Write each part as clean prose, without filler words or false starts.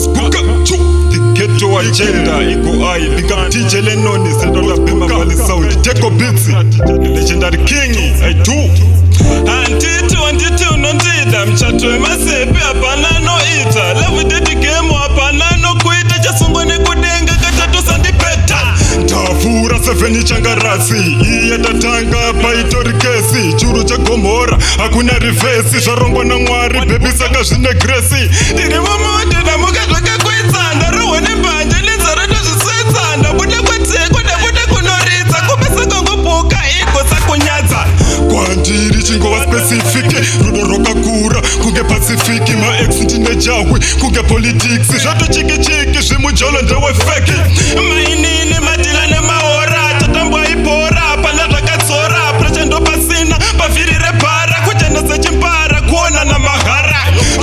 Buka, the ghetto agenda, Iko I, big up DJ Lennon, Central of Bima Valley Sound, Teko Beats, the legendary king, I do. Antitu Unondida, mchato masepe hapana no ita. Love dedicate hapana no kuita. Chasungone kudenga katatu sandipeta. Tafura sefeni changarasi, iye tatanga paitori kesi. Churu cha Gomora, hakuna rifesi. Sharongwa na mwari, baby saka zine gresi. Tiri mamote na muka toka kweza. Ndaruwa ni banje, nizara dojisweza. Ndabuda kwa teko, ndabuda kunoritza. Kumesa kongo puka, iko sa kunyaza. Kwa njiri chingo wa specific, rudo roka kura, kunge pacific. Ma ex ndine jawi, kunge politics. Shato chiki chiki, shimu jolo ndewe feki. Mainini matila ne maora, tatambwa ipora. Palata katsora, prechendo pasina, pafirire para. Kuchena sechimpara, kuona na mahara.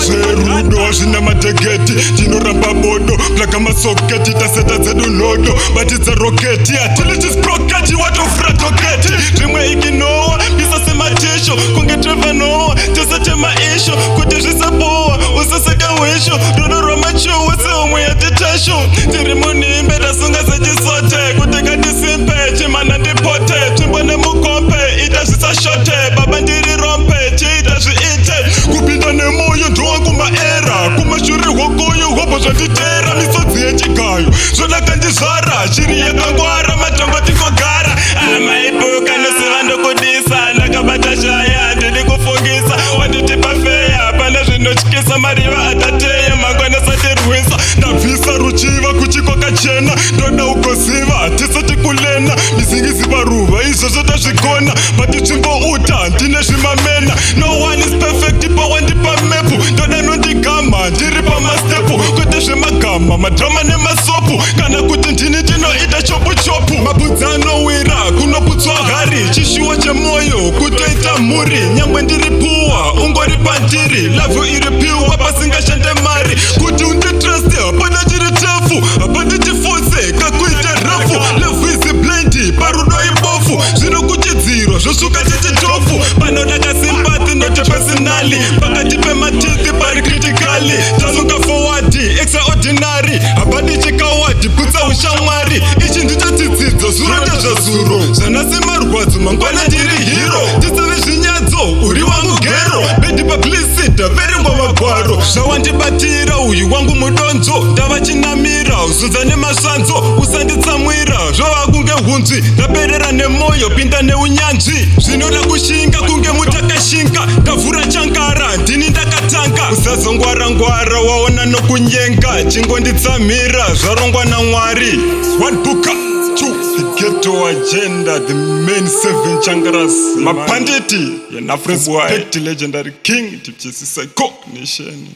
Serudo, shina mategeti, jino ramba bodo. Plaka masoketi, taseta zedu nodo. But it's a rocket, atili chisproketi, watu fratoketi. Rimwe ikinoa, bisa sema tisho. Kunge treva noa, tesa tema isho. Kutishisa boa, usaseka wisho. Rudo roma chu, wase umwe ya titasho. Tirimuni mbeda sunga sejisote. Kuteka disimpe, chimana dipote. Chimbone mukompe, itashisa shote. Baba ndiri rompe, chitashi ite. Kupinda ne moyo, ndoa kuma era. Kuma shuri wakoyo, wapo zonditera. Misotsi echikayo, zona kanjishara. Shiri ya kangwara, matongo tiko gara. Amaibuka nusivando kudisa. Nakabata shaya, ndili kufungisa. Wanditipa feya, panda zvinochikisa. Mariva atateya, mangwana satirwisa. Ndabvisa ruchiva kuchiko kachena. Ndoda ukosiva, tisati kulena. Misingisi paruva, izvo zvotazvikona. Patichimbo uta, ndine zvimamena. No one is perfect, ipa wandipa mepu. Ndoda nondigama, ndiri pamastepu. Kwete zvemagama, madrama nemasopu. Kana kuti ndini ndinoita chopu chopu. Mabudzi anowira, kunoputswa hari. Chishuwa chemoyo, kutoita mhuri. Nyangwe ndiri puwa, ungori pandiri. Lavhu iri piwa, pasingashande mari. Kuti unditrust, hapana chiri chafu. Hapana chifose, kakuite rafu. Lavhu isi blendi, parudo ibofu. Zvinokuchidziro, zvosvuka chichitofu. Panoda kasimpati, note personali. Pakati pematiti, pari critically. Tasuka forward, extraordinary. Hapana chikawadi, putsa ushamwari. Ichi ndichadzidzidzo, zuro ndezvazuro. Zvanasi marwadzo, mangwana ndiri hero. Tisave zvinyadzo, uri wangu gero. Bedi publicity, verengwa magwaro. Zvawandibatira, uyu wangu mudonzo. Ndava chinamira, uzunza nemasvanzo. Usanditsamwira, zvava kunge hunzvi. Ndaperera nemoyo, pinda neunyanzvi. Zvinoda kushinga, kunge mutakashinga. Ndavhura chankara, ndini ndakatanga. Usazongwara-ngwara, waona nokunyenga. Chingonditsamira, zvarongwa naMwari. One buka, two, the ghetto agenda, the main 7 changaras. Mapanditi, respect legendary king, Tipchesi Psycho Nation.